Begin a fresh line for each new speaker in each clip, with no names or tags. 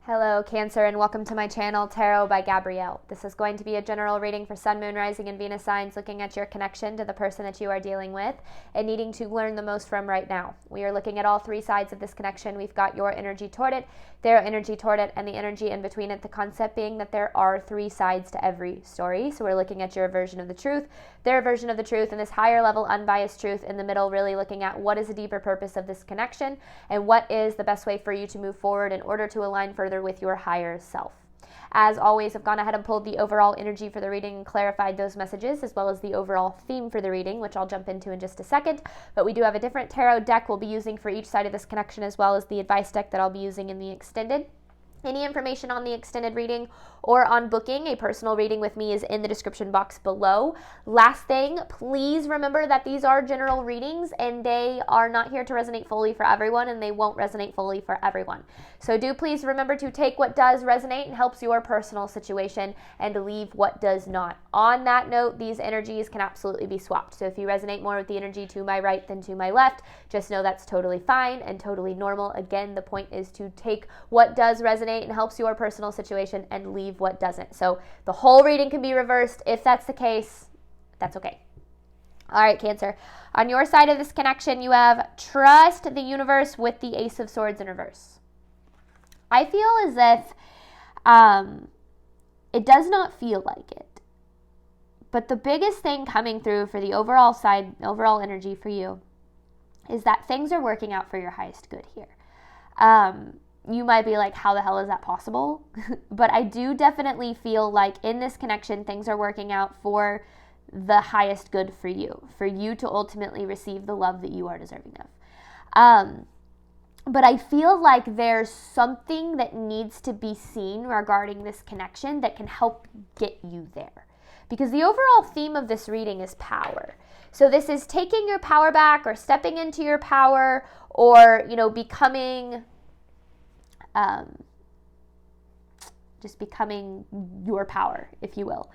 Hello, Cancer, and welcome to my channel, Tarot by Gabrielle. This is going to be a general reading for Sun, Moon, Rising, and Venus signs, looking at your connection to the person that you are dealing with and needing to learn the most from right now. We are looking at all three sides of this connection. We've got your energy toward it, their energy toward it, and the energy in between it. The concept being that there are three sides to every story. So we're looking at your version of the truth, their version of the truth, and this higher level unbiased truth in the middle, really looking at what is the deeper purpose of this connection and what is the best way for you to move forward in order to align further with your higher self. As always, I've gone ahead and pulled the overall energy for the reading and clarified those messages, as well as the overall theme for the reading, which I'll jump into in just a second. But we do have a different tarot deck we'll be using for each side of this connection, as well as the advice deck that I'll be using in the extended. Any information on the extended reading or on booking a personal reading with me is in the description box below. Last thing, please remember that these are general readings and they are not here to resonate fully for everyone, and they won't resonate fully for everyone. So do please remember to take what does resonate and helps your personal situation and leave what does not. On that note, these energies can absolutely be swapped. So if you resonate more with the energy to my right than to my left, just know that's totally fine and totally normal. Again, the point is to take what does resonate and helps your personal situation and leave what doesn't. So the whole reading can be reversed. If that's the case, that's okay. All right, Cancer. On your side of this connection, you have trust the universe with the Ace of Swords in reverse. I feel as if it does not feel like it. But the biggest thing coming through for the overall side, overall energy for you, is that things are working out for your highest good here. You might be like, how the hell is that possible? But I do definitely feel like in this connection, things are working out for the highest good for you to ultimately receive the love that you are deserving of. But I feel like there's something that needs to be seen regarding this connection that can help get you there. Because the overall theme of this reading is power. So this is taking your power back or stepping into your power or, becoming... just becoming your power, if you will.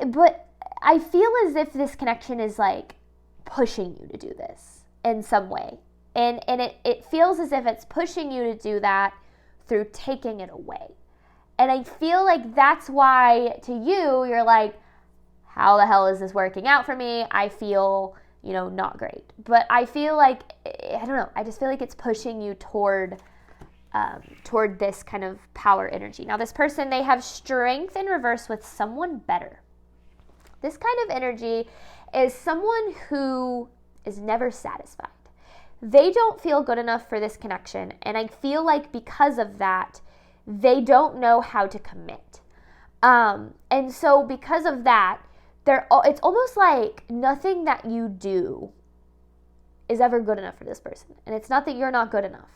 But I feel as if this connection is like pushing you to do this in some way. And it feels as if it's pushing you to do that through taking it away. And I feel like that's why to you, you're like, how the hell is this working out for me? I feel, not great. But I feel like, I don't know, I just feel like it's pushing you toward this kind of power energy. Now, this person, they have strength in reverse with someone better. This kind of energy is someone who is never satisfied. They don't feel good enough for this connection, and I feel like because of that, they don't know how to commit. And so because of that, it's almost like nothing that you do is ever good enough for this person. And it's not that you're not good enough.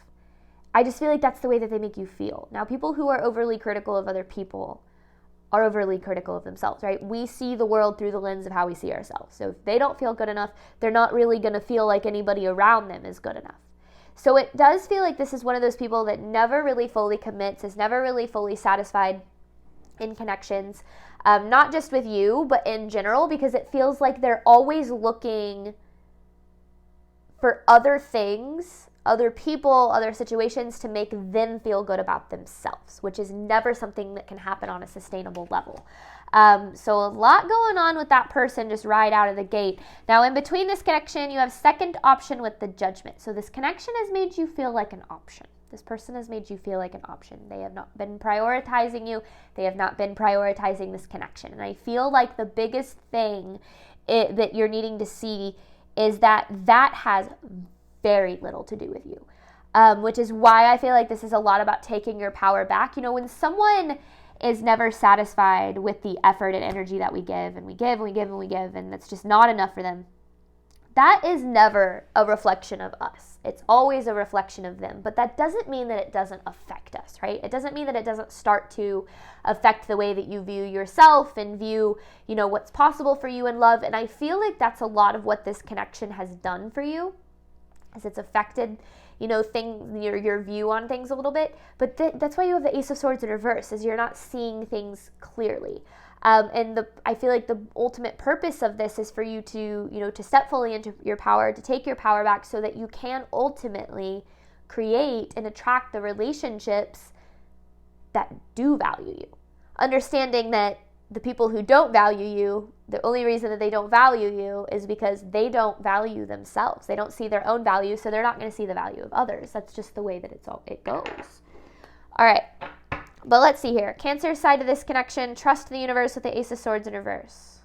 I just feel like that's the way that they make you feel. Now, people who are overly critical of other people are overly critical of themselves, right? We see the world through the lens of how we see ourselves. So if they don't feel good enough, they're not really going to feel like anybody around them is good enough. So it does feel like this is one of those people that never really fully commits, is never really fully satisfied in connections, not just with you, but in general, because it feels like they're always looking for other things, other people, other situations to make them feel good about themselves, which is never something that can happen on a sustainable level. So a lot going on with that person just right out of the gate. Now, in between this connection, you have second option with the Judgment. So this connection has made you feel like an option. This person has made you feel like an option. They have not been prioritizing you. They have not been prioritizing this connection. And I feel like the biggest thing that you're needing to see is that has very little to do with you, which is why I feel like this is a lot about taking your power back. When someone is never satisfied with the effort and energy that we give, and we give, and we give, and we give, and that's just not enough for them, that is never a reflection of us. It's always a reflection of them. But that doesn't mean that it doesn't affect us, right? It doesn't mean that it doesn't start to affect the way that you view yourself and view, what's possible for you in love. And I feel like that's a lot of what this connection has done for you, as it's affected, your view on things a little bit. But that's why you have the Ace of Swords in reverse, is you're not seeing things clearly. I feel like the ultimate purpose of this is for you to, to step fully into your power, to take your power back so that you can ultimately create and attract the relationships that do value you. Understanding that the people who don't value you, the only reason that they don't value you is because they don't value themselves. They don't see their own value, so they're not going to see the value of others. That's just the way that it goes. All right. But let's see here. Cancer side of this connection, trust the universe with the Ace of Swords in reverse.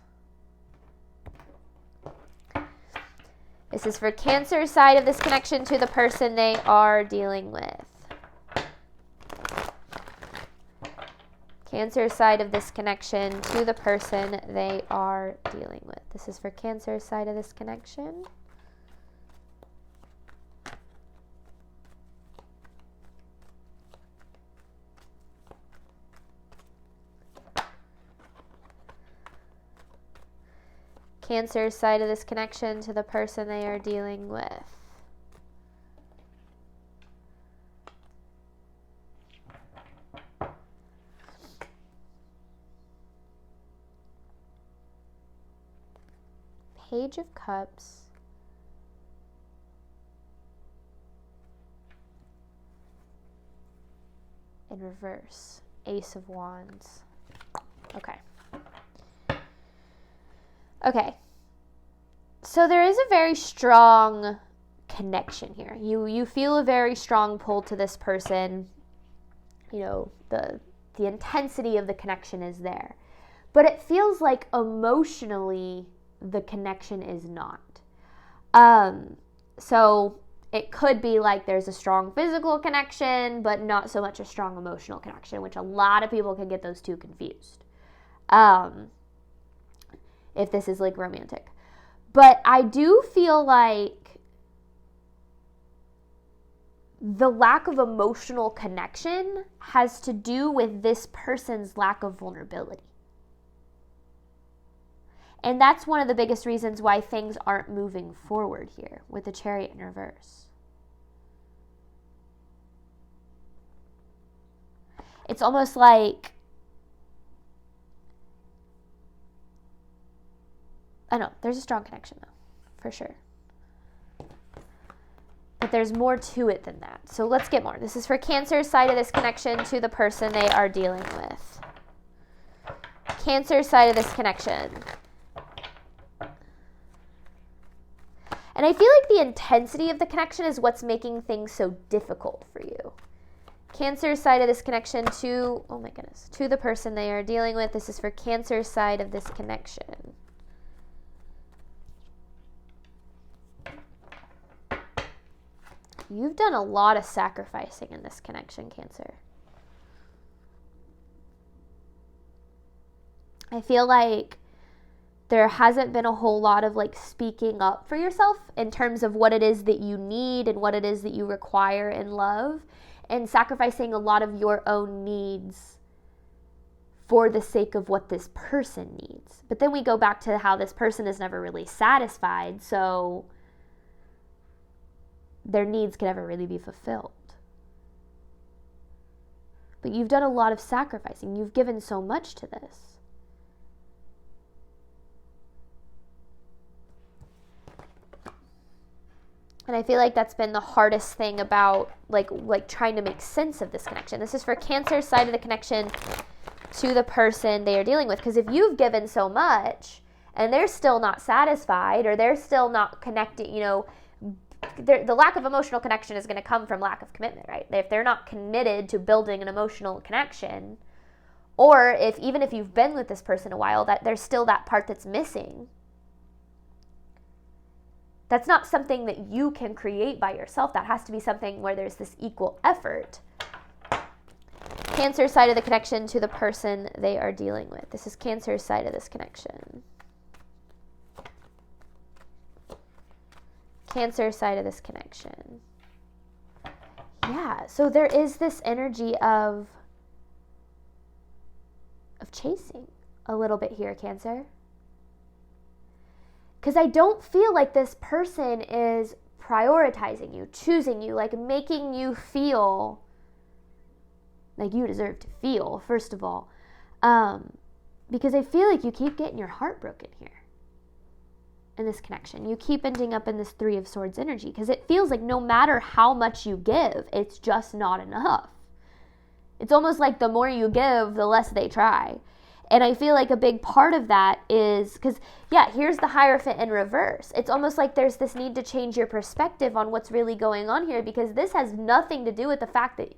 This is for Cancer side of this connection to the person they are dealing with. Cancer side of this connection to the person they are dealing with. This is for Cancer side of this connection. Cancer side of this connection to the person they are dealing with. Page of Cups. In reverse. Ace of Wands. Okay. Okay. So there is a very strong connection here. You feel a very strong pull to this person. You know, the intensity of the connection is there. But it feels like emotionally the connection is not. So it could be like there's a strong physical connection, but not so much a strong emotional connection, which a lot of people can get those two confused. If this is like romantic. But I do feel like the lack of emotional connection has to do with this person's lack of vulnerability. And that's one of the biggest reasons why things aren't moving forward here with the Chariot in reverse. It's almost like, I know, there's a strong connection though, for sure. But there's more to it than that. So let's get more. This is for Cancer side of this connection to the person they are dealing with. Cancer side of this connection. And I feel like the intensity of the connection is what's making things so difficult for you. Cancer side of this connection to, oh my goodness, to the person they are dealing with. This is for Cancer side of this connection. You've done a lot of sacrificing in this connection, Cancer. I feel like there hasn't been a whole lot of like speaking up for yourself in terms of what it is that you need and what it is that you require in love, and sacrificing a lot of your own needs for the sake of what this person needs. But then we go back to how this person is never really satisfied, so their needs can never really be fulfilled. But you've done a lot of sacrificing. You've given so much to this. And I feel like that's been the hardest thing about like trying to make sense of this connection. This is for Cancer side of the connection to the person they are dealing with. Because if you've given so much and they're still not satisfied, or they're still not connected, you know, the lack of emotional connection is going to come from lack of commitment, right? If they're not committed to building an emotional connection, or even if you've been with this person a while, that there's still that part that's missing. That's not something that you can create by yourself. That has to be something where there's this equal effort. Cancer side of the connection to the person they are dealing with. This is Cancer side of this connection. Cancer side of this connection. Yeah, so there is this energy of chasing a little bit here, Cancer. Because I don't feel like this person is prioritizing you, choosing you, like making you feel like you deserve to feel, first of all. Because I feel like you keep getting your heart broken here in this connection. You keep ending up in this Three of Swords energy because it feels like no matter how much you give, it's just not enough. It's almost like the more you give, the less they try. And I feel like a big part of that is because, yeah, here's the Hierophant in reverse. It's almost like there's this need to change your perspective on what's really going on here, because this has nothing to do with the fact that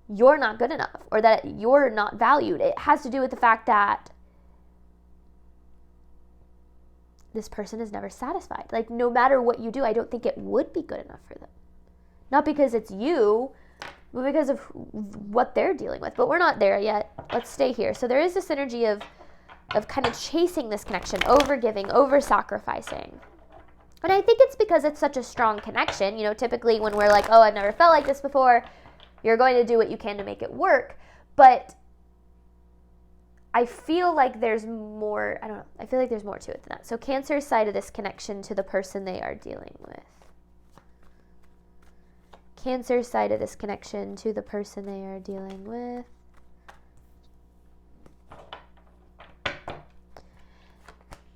you're not good enough or that you're not valued. It has to do with the fact that this person is never satisfied. Like, no matter what you do, I don't think it would be good enough for them. Not because it's you, but because of what they're dealing with. But we're not there yet. Let's stay here. So there is this energy of kind of chasing this connection, over giving, over sacrificing. And I think it's because it's such a strong connection. You know, typically when we're like, oh, I've never felt like this before, you're going to do what you can to make it work. But I feel like there's more, I don't know, I feel like there's more to it than that. So Cancer's side of this connection to the person they are dealing with. Cancer's side of this connection to the person they are dealing with.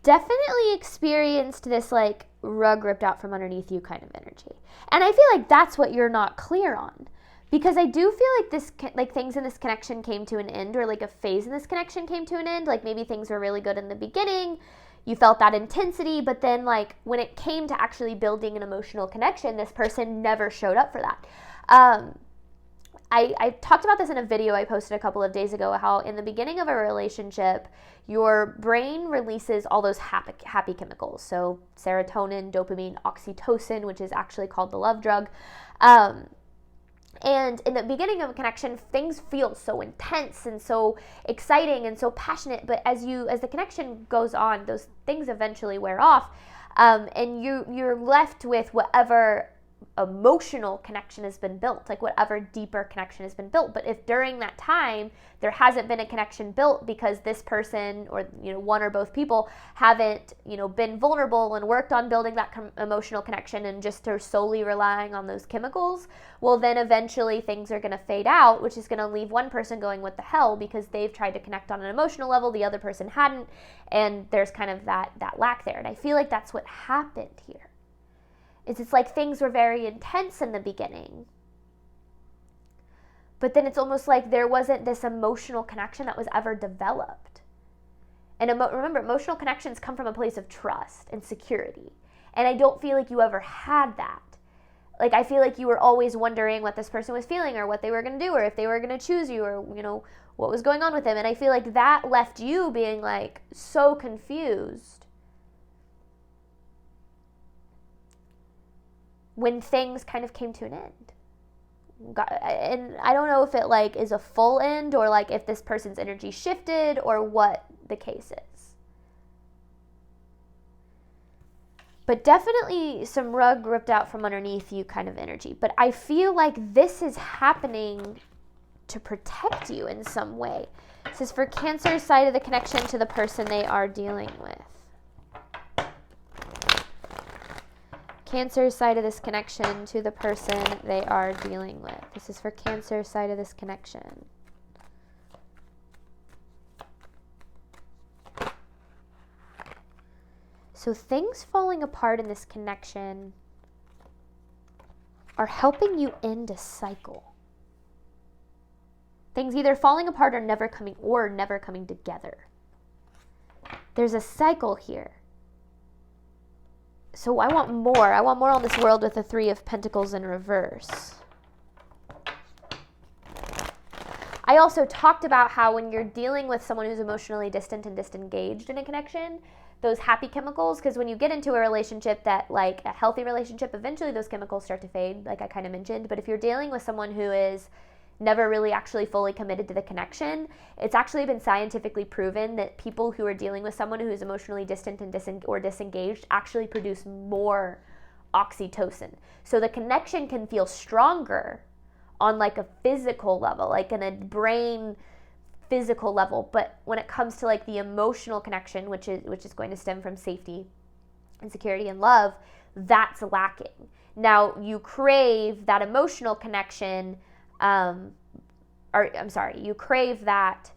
Definitely experienced this like rug ripped out from underneath you kind of energy. And I feel like that's what you're not clear on. Because I do feel like this, like things in this connection came to an end, or like a phase in this connection came to an end. Like maybe things were really good in the beginning. You felt that intensity, but then like when it came to actually building an emotional connection, this person never showed up for that. I talked about this in a video I posted a couple of days ago, how in the beginning of a relationship, your brain releases all those happy chemicals. So serotonin, dopamine, oxytocin, which is actually called the love drug. And in the beginning of a connection, things feel so intense and so exciting and so passionate. But as the connection goes on, those things eventually wear off, and you're left with whatever emotional connection has been built, like whatever deeper connection has been built. But if during that time there hasn't been a connection built because this person, or one or both people, haven't been vulnerable and worked on building that emotional connection and just are solely relying on those chemicals, well then eventually things are going to fade out, which is going to leave one person going, what the hell, because they've tried to connect on an emotional level, the other person hadn't, and there's kind of that lack there. And I feel like that's what happened here. It's like things were very intense in the beginning, but then it's almost like there wasn't this emotional connection that was ever developed. And remember, emotional connections come from a place of trust and security. And I don't feel like you ever had that. Like, I feel like you were always wondering what this person was feeling, or what they were going to do, or if they were going to choose you, or, what was going on with them. And I feel like that left you being like so confused when things kind of came to an end. And I don't know if it like is a full end, or like if this person's energy shifted, or what the case is. But definitely some rug ripped out from underneath you kind of energy. But I feel like this is happening to protect you in some way. This is for Cancer's side of the connection to the person they are dealing with. Cancer's side of this connection to the person they are dealing with. This is for Cancer's side of this connection. So things falling apart in this connection are helping you end a cycle. Things either falling apart or never coming together. There's a cycle here. So I want more. I want more on this world with the Three of Pentacles in reverse. I also talked about how when you're dealing with someone who's emotionally distant and disengaged in a connection, those happy chemicals, because when you get into a relationship that, like a healthy relationship, eventually those chemicals start to fade, like I kind of mentioned. But if you're dealing with someone who is never really actually fully committed to the connection, it's actually been scientifically proven that people who are dealing with someone who is emotionally distant and disengaged actually produce more oxytocin. So the connection can feel stronger on like a physical level, like in a brain physical level, but when it comes to like the emotional connection, which is going to stem from safety and security and love, that's lacking. Now you crave that emotional connection, you crave that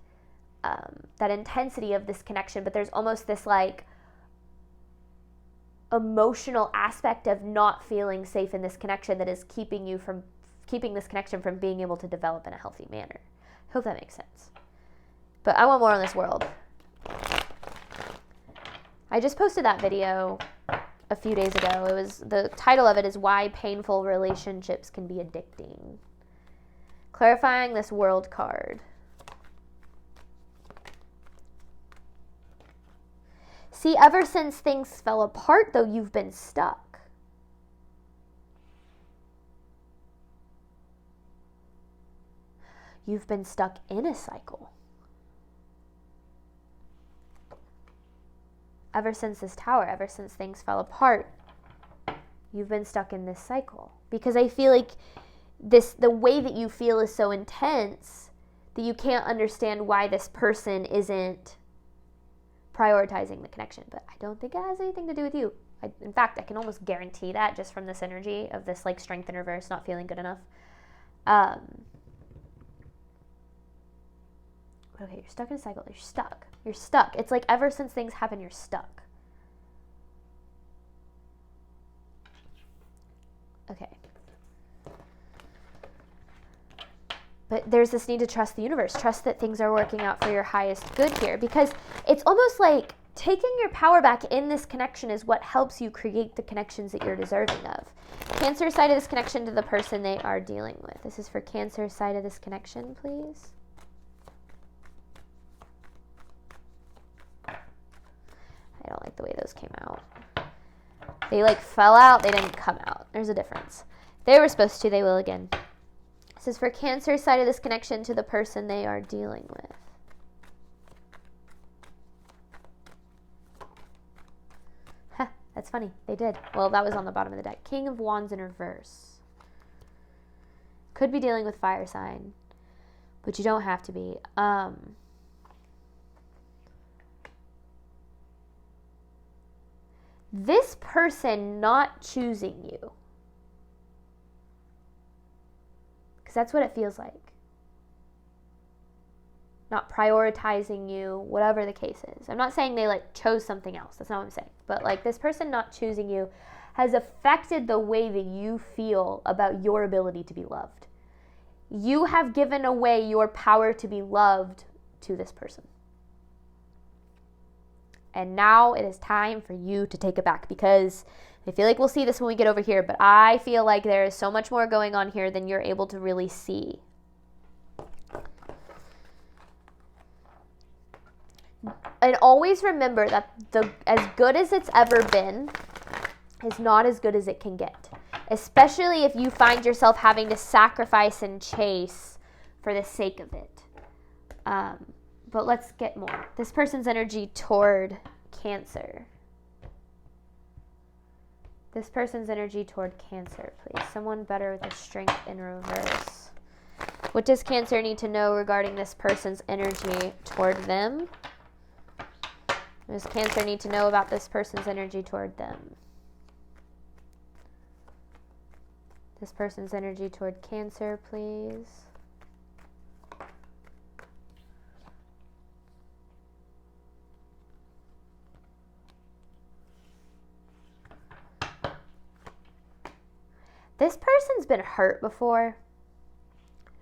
intensity of this connection, but there's almost this like emotional aspect of not feeling safe in this connection that is keeping this connection from being able to develop in a healthy manner. Hope that makes sense. But I want more on this world. I just posted that video a few days ago. The title of it is Why Painful Relationships Can Be Addicting. Clarifying this world card. See, ever since things fell apart, though, you've been stuck. You've been stuck in a cycle. Ever since this tower, ever since things fell apart, you've been stuck in this cycle. Because I feel like the way that you feel is so intense that you can't understand why this person isn't prioritizing the connection. But I don't think it has anything to do with you. In fact, I can almost guarantee that just from this energy of this like strength in reverse, not feeling good enough. Okay, you're stuck in a cycle. You're stuck. You're stuck. It's like ever since things happen, you're stuck. Okay. But there's this need to trust the universe. Trust that things are working out for your highest good here. Because it's almost like taking your power back in this connection is what helps you create the connections that you're deserving of. Cancer side of this connection to the person they are dealing with. This is for Cancer side of this connection, please. I don't like the way those came out. They like fell out. They didn't come out. There's a difference. They were supposed to. They will again. This is for Cancer side of this connection to the person they are dealing with. Huh, that's funny. They did. Well, that was on the bottom of the deck. King of Wands in reverse. Could be dealing with fire sign, but you don't have to be. This person not choosing you. Because that's what it feels like. Not prioritizing you, whatever the case is. I'm not saying they like chose something else. That's not what I'm saying. But like this person not choosing you has affected the way that you feel about your ability to be loved. You have given away your power to be loved to this person. And now it is time for you to take it back, because I feel like we'll see this when we get over here, but I feel like there is so much more going on here than you're able to really see. And always remember that as good as it's ever been is not as good as it can get. Especially if you find yourself having to sacrifice and chase for the sake of it. But let's get more. This person's energy toward Cancer. This person's energy toward Cancer, please. Someone better with a strength in reverse. What does Cancer need to know regarding this person's energy toward them? What does Cancer need to know about this person's energy toward them? This person's energy toward Cancer, please. This person's been hurt before.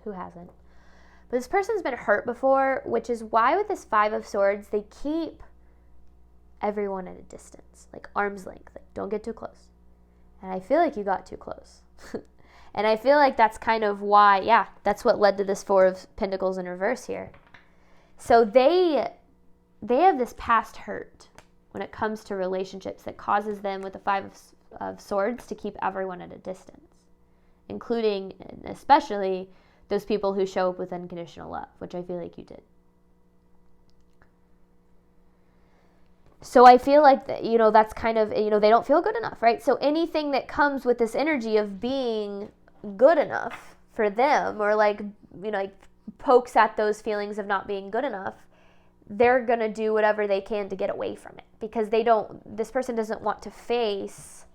Who hasn't? But this person's been hurt before, which is why with this Five of Swords, they keep everyone at a distance, like arm's length. Like, don't get too close. And I feel like you got too close. And I feel like that's kind of why, yeah, that's what led to this Four of Pentacles in reverse here. So they have this past hurt when it comes to relationships that causes them with the Five of Swords to keep everyone at a distance, including and especially those people who show up with unconditional love, which I feel like you did. So I feel like, that's kind of, they don't feel good enough, right? So anything that comes with this energy of being good enough for them, or like pokes at those feelings of not being good enough, they're going to do whatever they can to get away from it, because this person doesn't want to face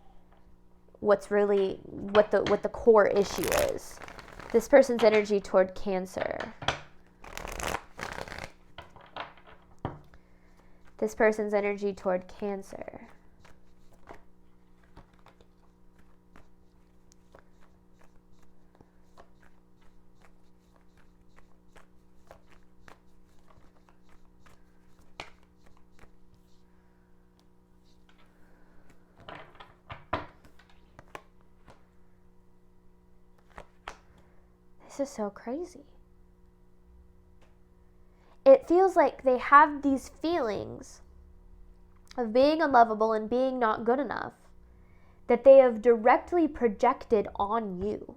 what's really, what the core issue is. This person's energy toward Cancer. This person's energy toward Cancer. This is so crazy. It feels like they have these feelings of being unlovable and being not good enough that they have directly projected on you.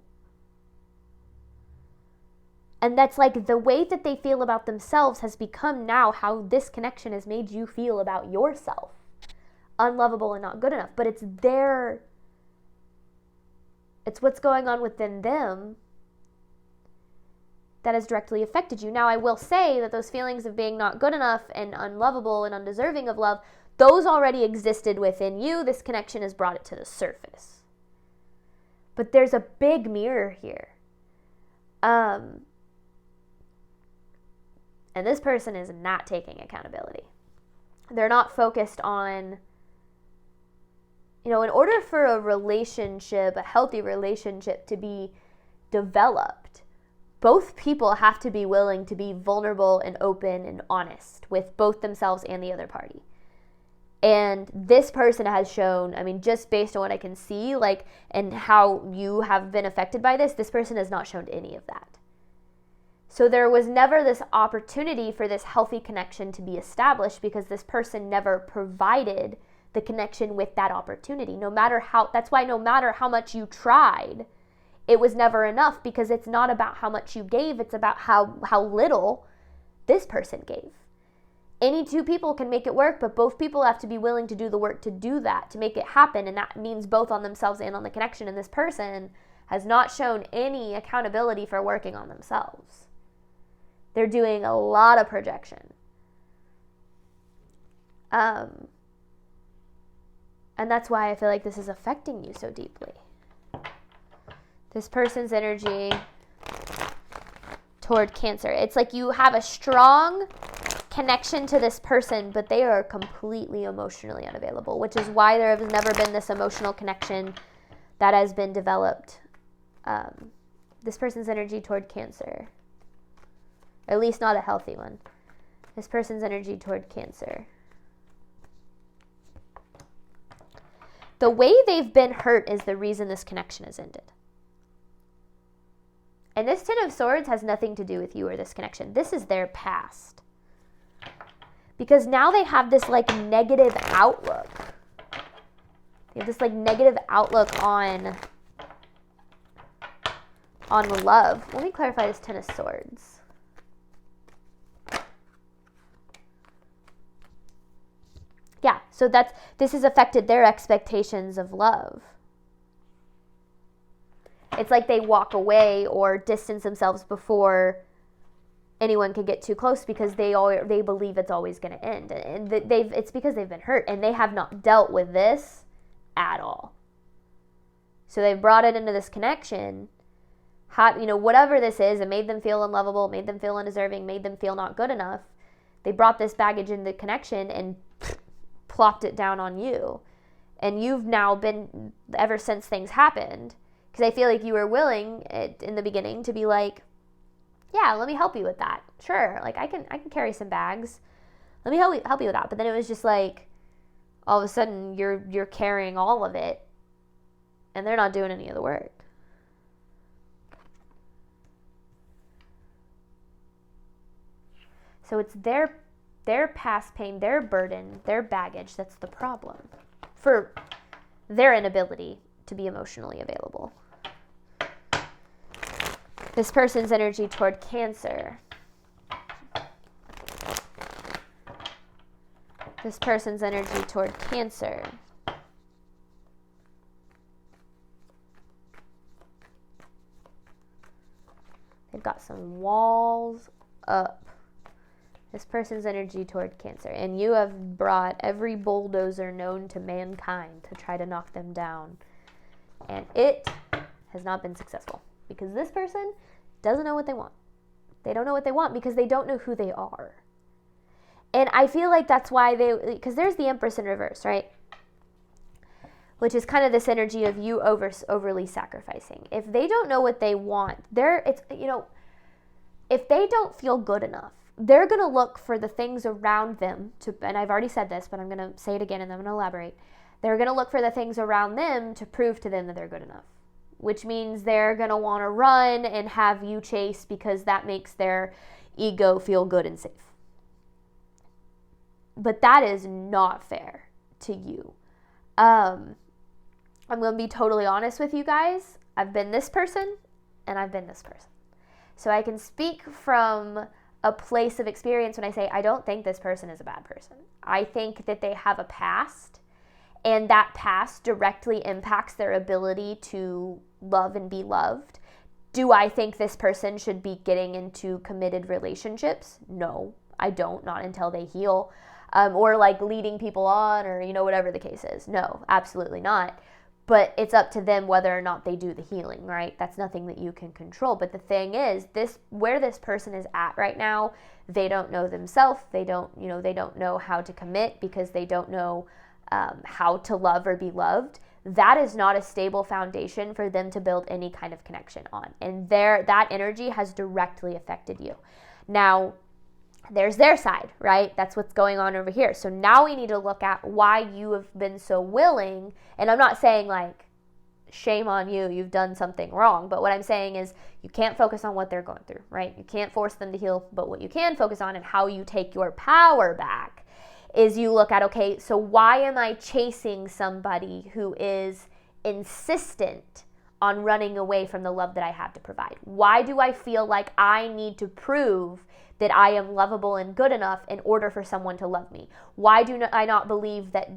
And that's like the way that they feel about themselves has become now how this connection has made you feel about yourself. Unlovable and not good enough. But it's what's going on within them that has directly affected you. Now, I will say that those feelings of being not good enough and unlovable and undeserving of love, those already existed within you. This connection has brought it to the surface. But there's a big mirror here. And this person is not taking accountability. They're not focused on, in order for a relationship, a healthy relationship to be developed, both people have to be willing to be vulnerable and open and honest with both themselves and the other party. And this person has shown, just based on what I can see, and how you have been affected by this person has not shown any of that. So there was never this opportunity for this healthy connection to be established because this person never provided the connection with that opportunity. That's why no matter how much you tried, it was never enough, because it's not about how much you gave, it's about how little this person gave. Any two people can make it work, but both people have to be willing to do the work to do that, to make it happen, and that means both on themselves and on the connection, and this person has not shown any accountability for working on themselves. They're doing a lot of projection. And that's why I feel like this is affecting you so deeply. This person's energy toward Cancer. It's like you have a strong connection to this person, but they are completely emotionally unavailable, which is why there has never been this emotional connection that has been developed. This person's energy toward Cancer. Or at least not a healthy one. This person's energy toward Cancer. The way they've been hurt is the reason this connection has ended. And this Ten of Swords has nothing to do with you or this connection. This is their past. Because now they have this negative outlook. They have this negative outlook on love. Let me clarify this Ten of Swords. Yeah, so this has affected their expectations of love. It's like they walk away or distance themselves before anyone can get too close because they believe it's always going to end. And it's because they've been hurt and they have not dealt with this at all. So they've brought it into this connection. Whatever this is, it made them feel unlovable, made them feel undeserving, made them feel not good enough. They brought this baggage in the connection and plopped it down on you. And you've now been, ever since things happened, because I feel like you were willing in the beginning to be like, yeah, let me help you with that. Sure, I can carry some bags. Let me help you with that. But then it was just all of a sudden you're carrying all of it, and they're not doing any of the work. So it's their past pain, their burden, their baggage that's the problem for their inability to be emotionally available. This person's energy toward Cancer. This person's energy toward Cancer. They've got some walls up. This person's energy toward Cancer. And you have brought every bulldozer known to mankind to try to knock them down. And it has not been successful. Because this person doesn't know what they want. They don't know what they want because they don't know who they are. And I feel like that's why because there's the Empress in reverse, right? Which is kind of this energy of you overly sacrificing. If they don't know what they want, if they don't feel good enough, they're going to look for the things around them and I've already said this, but I'm going to say it again and I'm going to elaborate. They're going to look for the things around them to prove to them that they're good enough. which means they're going to want to run and have you chase because that makes their ego feel good and safe. But that is not fair to you. I'm going to be totally honest with you guys. I've been this person and I've been this person. So I can speak from a place of experience when I say I don't think this person is a bad person. I think that they have a past, and that past directly impacts their ability to love and be loved. Do I think this person should be getting into committed relationships? No, I don't, not until they heal. Or like leading people on, or, whatever the case is. No, absolutely not. But it's up to them whether or not they do the healing, right? That's nothing that you can control. But the thing is, where this person is at right now, they don't know themselves. They don't know how to commit because they don't know how to love or be loved. That is not a stable foundation for them to build any kind of connection on. And that energy has directly affected you. Now, there's their side, right? That's what's going on over here. So now we need to look at why you have been so willing. And I'm not saying like, shame on you, you've done something wrong. But what I'm saying is you can't focus on what they're going through, right? You can't force them to heal. But what you can focus on and how you take your power back is you look at, okay, so why am I chasing somebody who is insistent on running away from the love that I have to provide? Why do I feel like I need to prove that I am lovable and good enough in order for someone to love me? Why do I not believe that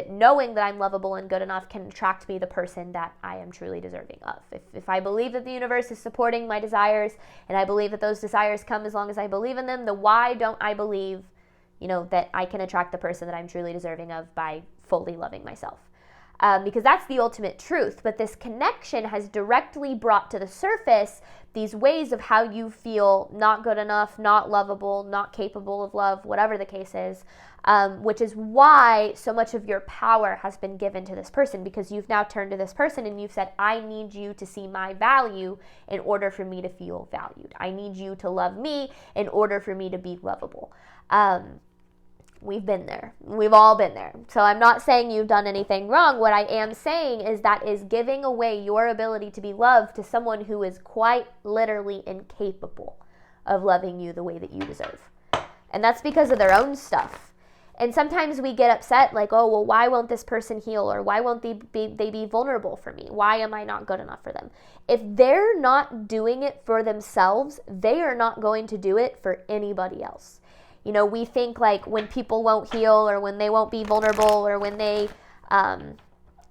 knowing that I'm lovable and good enough can attract me the person that I am truly deserving of? If I believe that the universe is supporting my desires, and I believe that those desires come as long as I believe in them, then why don't I believe, that I can attract the person that I'm truly deserving of by fully loving myself? Because that's the ultimate truth. But this connection has directly brought to the surface these ways of how you feel not good enough, not lovable, not capable of love, whatever the case is, which is why so much of your power has been given to this person, because you've now turned to this person and you've said, I need you to see my value in order for me to feel valued. I need you to love me in order for me to be lovable. We've been there. We've all been there. So I'm not saying you've done anything wrong. What I am saying is that is giving away your ability to be loved to someone who is quite literally incapable of loving you the way that you deserve. And that's because of their own stuff. And sometimes we get upset like, oh, well, why won't this person heal? Or why won't they be vulnerable for me? Why am I not good enough for them? If they're not doing it for themselves, they are not going to do it for anybody else. We think like when people won't heal, or when they won't be vulnerable, or when they,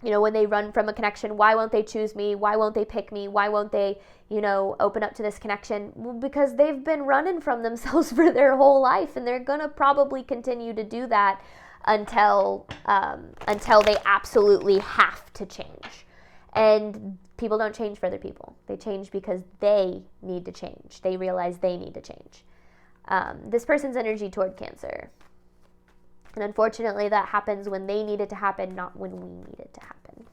when they run from a connection, why won't they choose me? Why won't they pick me? Why won't they, open up to this connection? Well, because they've been running from themselves for their whole life, and they're going to probably continue to do that until they absolutely have to change. And people don't change for other people. They change because they need to change. They realize they need to change. This person's energy toward Cancer. And unfortunately, that happens when they need it to happen, not when we need it to happen.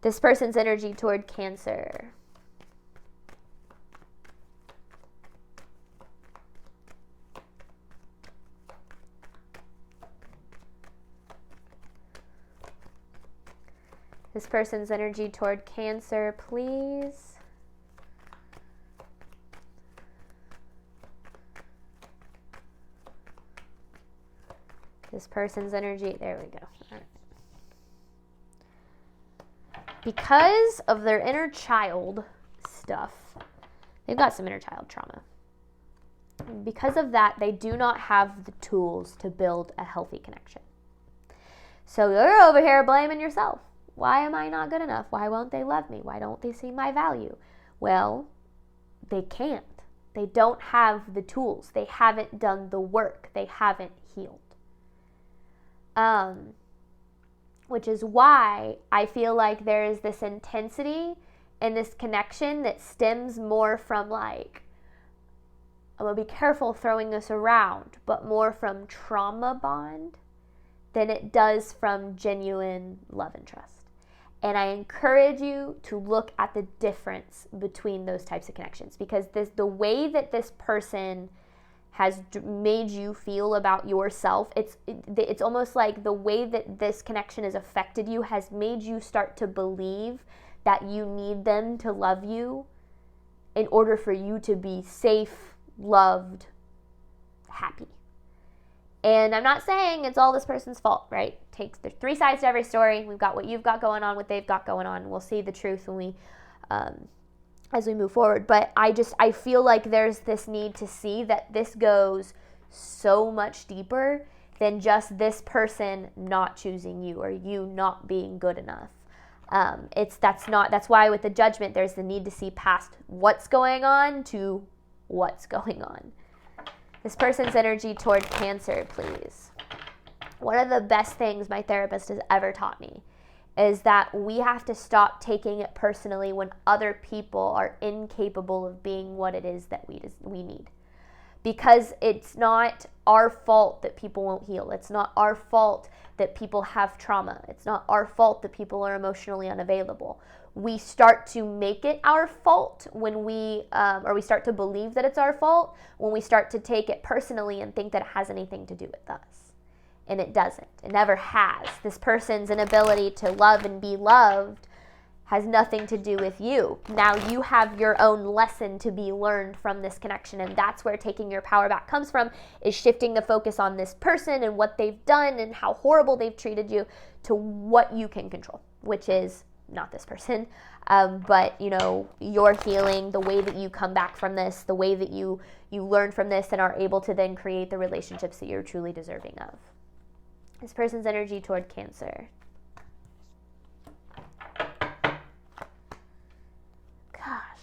This person's energy toward Cancer. This person's energy toward Cancer, please. This person's energy, there we go. All right. Because of their inner child stuff, they've got some inner child trauma. And because of that, they do not have the tools to build a healthy connection. So you're over here blaming yourself. Why am I not good enough? Why won't they love me? Why don't they see my value? Well, they can't. They don't have the tools. They haven't done the work. They haven't healed. Which is why I feel like there is this intensity and this connection that stems more from like, I'm going to be careful throwing this around, but more from trauma bond than it does from genuine love and trust. And I encourage you to look at the difference between those types of connections, because the way that this person has made you feel about yourself, it's almost like the way that this connection has affected you has made you start to believe that you need them to love you in order for you to be safe, loved, happy. And I'm not saying it's all this person's fault, right? There's 3 sides to every story. We've got what you've got going on, what they've got going on. We'll see the truth when we, as we move forward. But I feel like there's this need to see that this goes so much deeper than just this person not choosing you or you not being good enough. That's why with the judgment, there's the need to see past what's going on to what's going on. This person's energy toward Cancer, please. One of the best things my therapist has ever taught me is that we have to stop taking it personally when other people are incapable of being what it is that we need. Because it's not our fault that people won't heal. It's not our fault that people have trauma. It's not our fault that people are emotionally unavailable. We start to make it our fault when we start to believe that it's our fault when we start to take it personally and think that it has anything to do with us. And it doesn't. It never has. This person's inability to love and be loved has nothing to do with you. Now you have your own lesson to be learned from this connection, and that's where taking your power back comes from, is shifting the focus on this person and what they've done and how horrible they've treated you to what you can control, which is not this person, but your healing, the way that you come back from this, the way that you learn from this and are able to then create the relationships that you're truly deserving of. This person's energy toward Cancer. Gosh.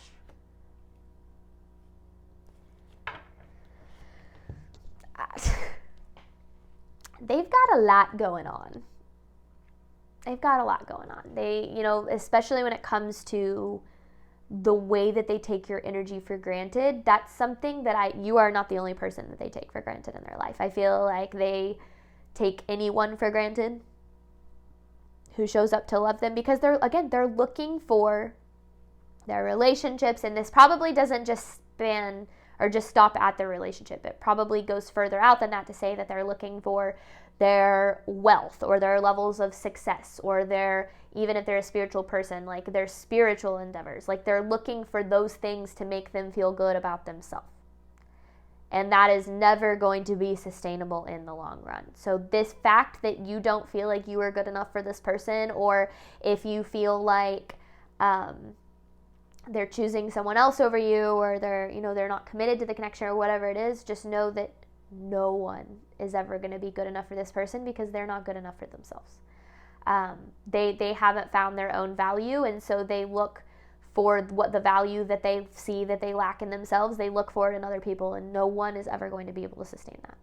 They've got a lot going on. They, especially when it comes to the way that they take your energy for granted, that's something that you are not the only person that they take for granted in their life. I feel like they take anyone for granted who shows up to love them, because they're looking for their relationships, and this probably doesn't just span or just stop at their relationship. It probably goes further out than that to say that they're looking for their wealth or their levels of success, or even if they're a spiritual person, like their spiritual endeavors. Like they're looking for those things to make them feel good about themselves. And that is never going to be sustainable in the long run. So this fact that you don't feel like you are good enough for this person, or if you feel like they're choosing someone else over you, or they're not committed to the connection or whatever it is, just know that no one is ever going to be good enough for this person, because they're not good enough for themselves. They haven't found their own value, and so they look for what the value that they see that they lack in themselves, they look for it in other people, and no one is ever going to be able to sustain that.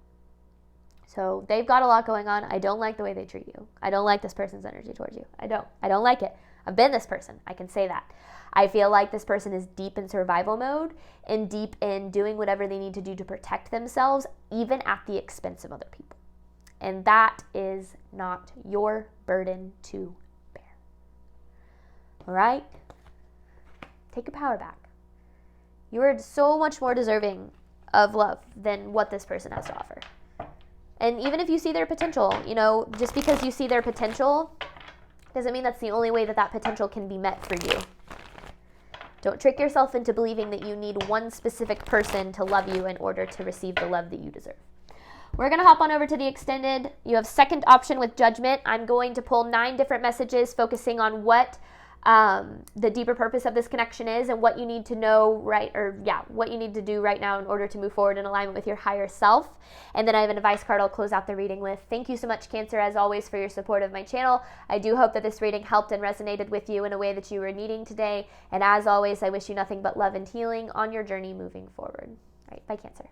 So they've got a lot going on. I don't like the way they treat you. I don't like this person's energy towards you. I don't like it. I've been this person. I can say that. I feel like this person is deep in survival mode and deep in doing whatever they need to do to protect themselves, even at the expense of other people. And that is not your burden to bear. All right? Take your power back. You are so much more deserving of love than what this person has to offer. And even if you see their potential, just because you see their potential doesn't mean that's the only way that potential can be met for you. Don't trick yourself into believing that you need one specific person to love you in order to receive the love that you deserve. We're going to hop on over to the extended. You have second option with judgment. I'm going to pull 9 different messages focusing on what the deeper purpose of this connection is, and what you need to know what you need to do right now in order to move forward in alignment with your higher self. And then I have an advice card I'll close out the reading with. Thank you so much, Cancer, as always, for your support of my channel. I do hope that this reading helped and resonated with you in a way that you were needing today. And as always, I wish you nothing but love and healing on your journey moving forward. All right, bye, Cancer.